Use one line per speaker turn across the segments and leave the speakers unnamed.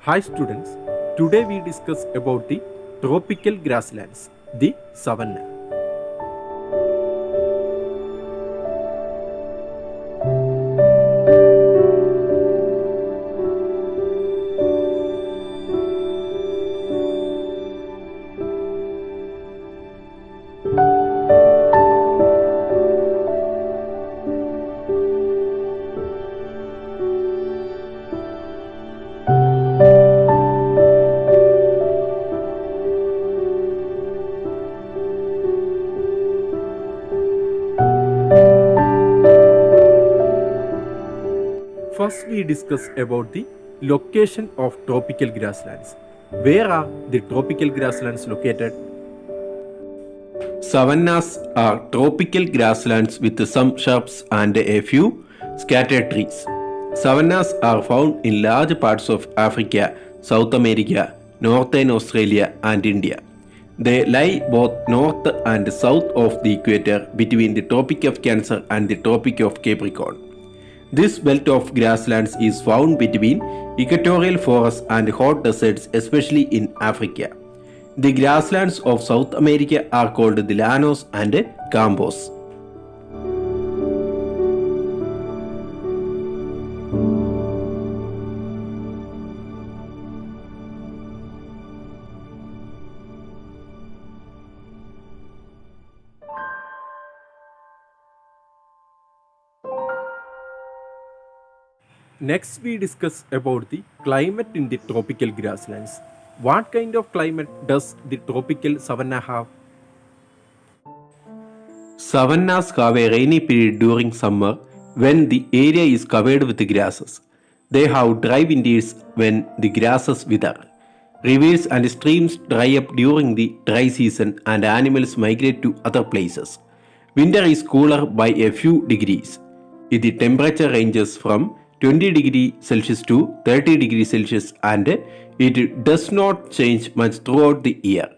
Hi students, today we discuss about the tropical grasslands, the savanna. First we discuss about the location of tropical grasslands. Where are the tropical grasslands located? Savannas are tropical grasslands with some shrubs and a few scattered trees. Savannas are found in large parts of Africa, South America, Northern Australia, and India. They lie both north and south of the equator between the Tropic of Cancer and the Tropic of Capricorn. This belt of grasslands is found between equatorial forests and hot deserts, especially in Africa. The grasslands of South America are called the llanos and campos. Next, we discuss about the climate in the tropical grasslands. What kind of climate does the tropical savanna have? Savannas have a rainy period during summer when the area is covered with grasses. They have dry winters when the grasses wither. Rivers and streams dry up during the dry season and animals migrate to other places. Winter is cooler by a few degrees. The temperature ranges from 20 degrees Celsius to 30 degrees Celsius and it does not change much throughout the year.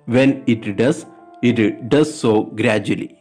When it does so gradually.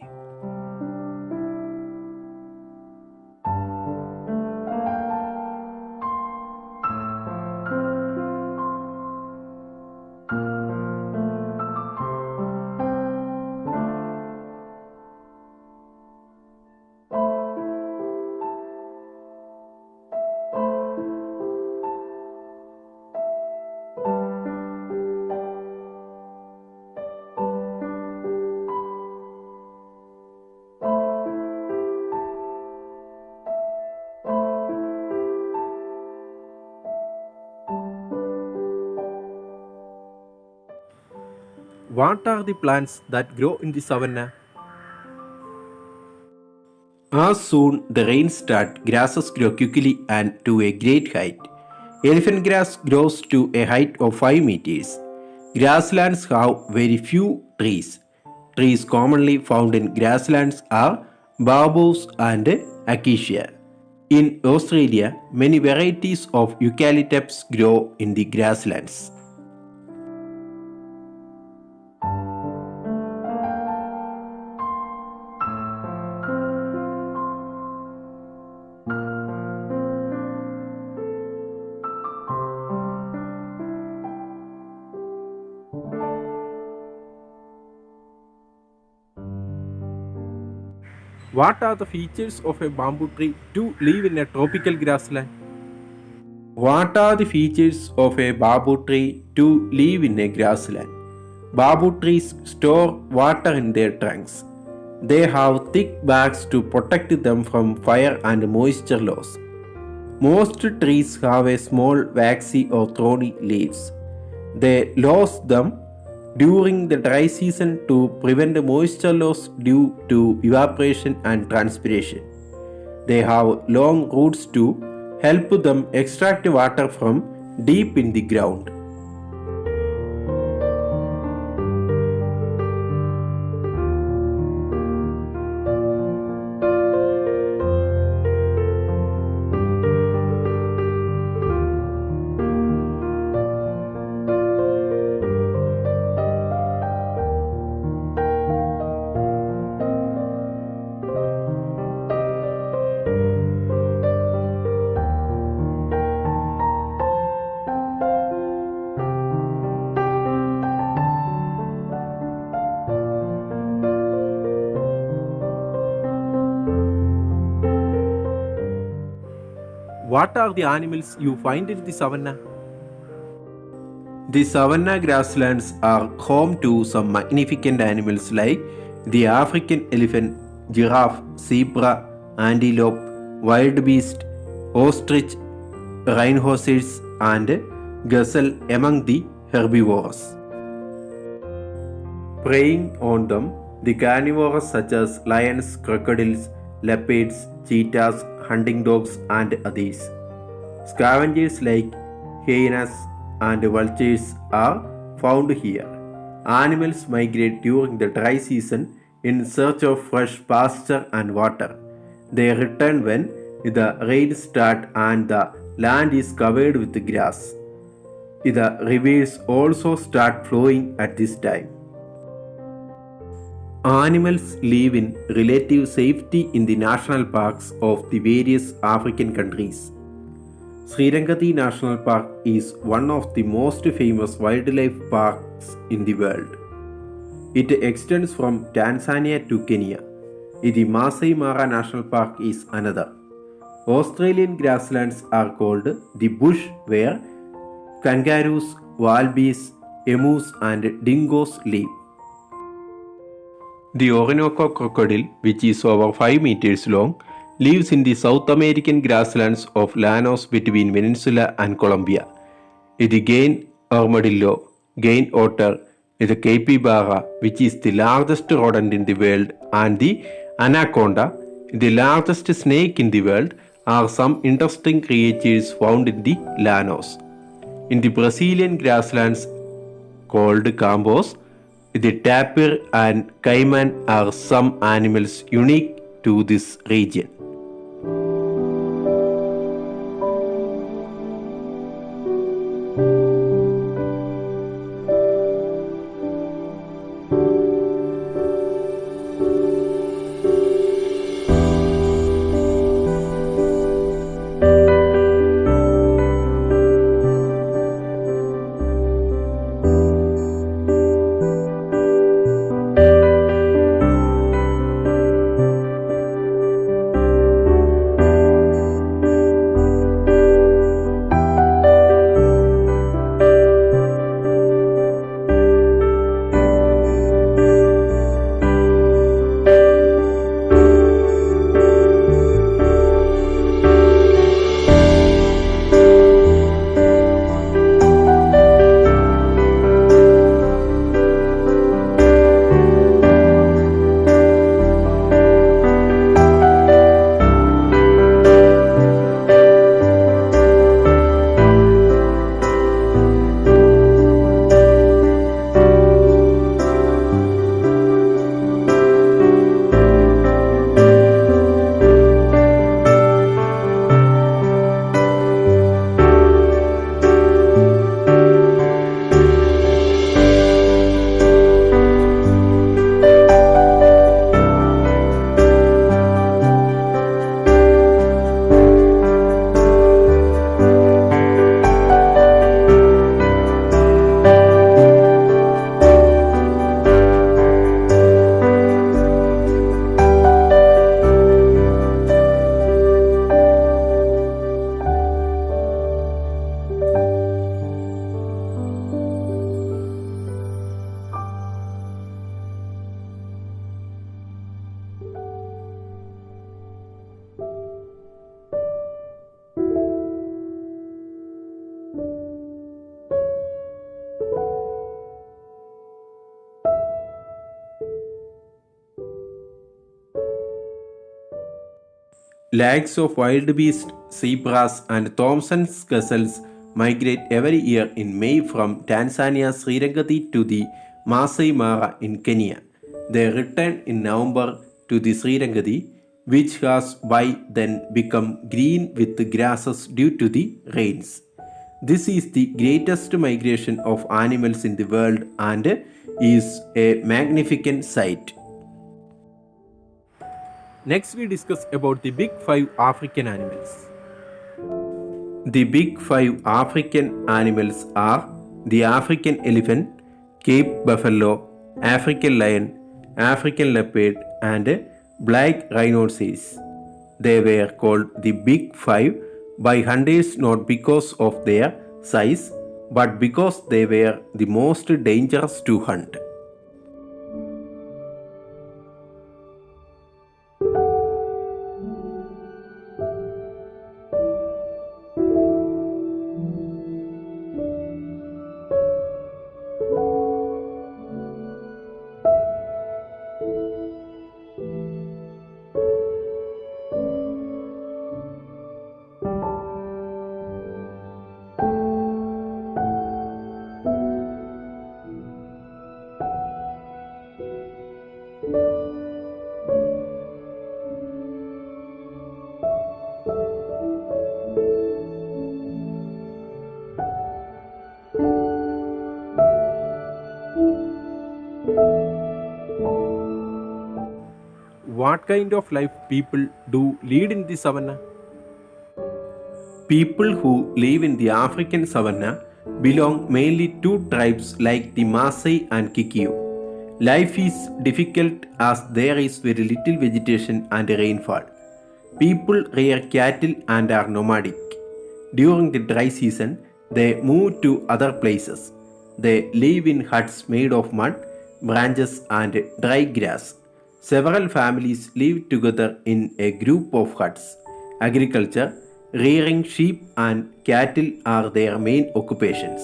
What are the plants that grow in the savanna? As soon the rains start, grasses grow quickly and to a great height. Elephant grass grows to a height of 5 meters. Grasslands have very few trees. Trees commonly found in grasslands are bamboos and acacia. In Australia, many varieties of eucalyptus grow in the grasslands. What are the features of a bamboo tree to live in a tropical grassland? What are the features of a bamboo tree to live in a grassland? Bamboo trees store water in their trunks. They have thick barks to protect them from fire and moisture loss. Most trees have a small waxy or thorny leaves. They lose them during the dry season to prevent moisture loss due to evaporation and transpiration. They have long roots to help them extract water from deep in the ground. What are the animals you find in the savanna? The savanna grasslands are home to some magnificent animals like the African elephant, giraffe, zebra, antelope, wildebeest, ostrich, rhinoceros, and gazelle among the herbivores. Preying on them, the carnivores such as lions, crocodiles, leopards, cheetahs, hunting dogs, and others. Scavengers like hyenas and vultures are found here. Animals migrate during the dry season in search of fresh pasture and water. They return when the rains start and the land is covered with grass. The rivers also start flowing at this time. Animals live in relative safety in the national parks of the various African countries. Srirangati National Park is one of the most famous wildlife parks in the world. It extends from Tanzania to Kenya. The Masai Mara National Park is another. Australian grasslands are called the bush where kangaroos, wallabies, emus and dingoes live. The Orinoco crocodile, which is over 5 meters long, lives in the South American grasslands of Llanos between Venezuela and Colombia. The Gane armadillo, Gane otter, the capybara, which is the largest rodent in the world, and the anaconda, the largest snake in the world, are some interesting creatures found in the Llanos. In the Brazilian grasslands called Campos, the tapir and caiman are some animals unique to this region. Lakhs of wildebeest, zebras, and Thompson's gazelles migrate every year in May from Tanzania's Srirangati to the Masai Mara in Kenya. They return in November to the Srirangati, which has by then become green with grasses due to the rains. This is the greatest migration of animals in the world and is a magnificent sight. Next, we discuss about the big 5 African animals. The big 5 African animals are the African elephant, Cape buffalo, African lion, African leopard, and black rhinoceros. They were called the big 5 by hunters not because of their size but because they were the most dangerous to hunt. What kind of life people do lead in the savanna? People who live in the African savanna belong mainly to tribes like the Maasai and Kikuyu. Life is difficult as there is very little vegetation and rainfall. People rear cattle and are nomadic. During the dry season, they move to other places. They live in huts made of mud, branches, and dry grass. Several families live together in a group of huts. Agriculture, rearing sheep and cattle are their main occupations.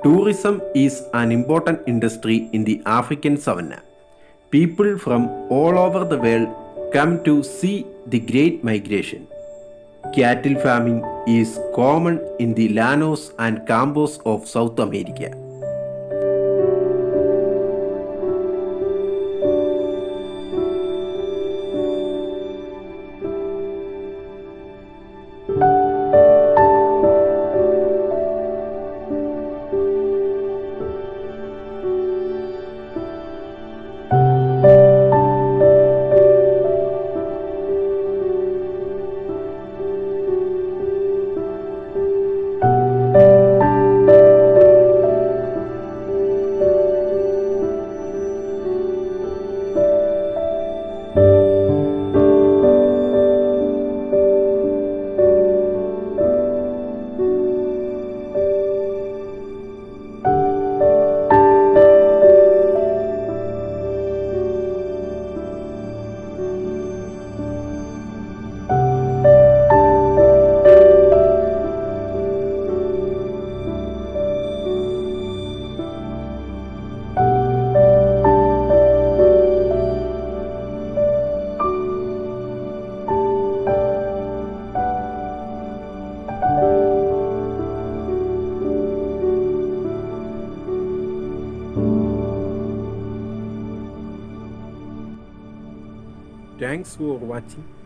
Tourism is an important industry in the African savanna. People from all over the world come to see the Great Migration. Cattle farming is common in the Llanos and Campos of South America. Thanks for watching.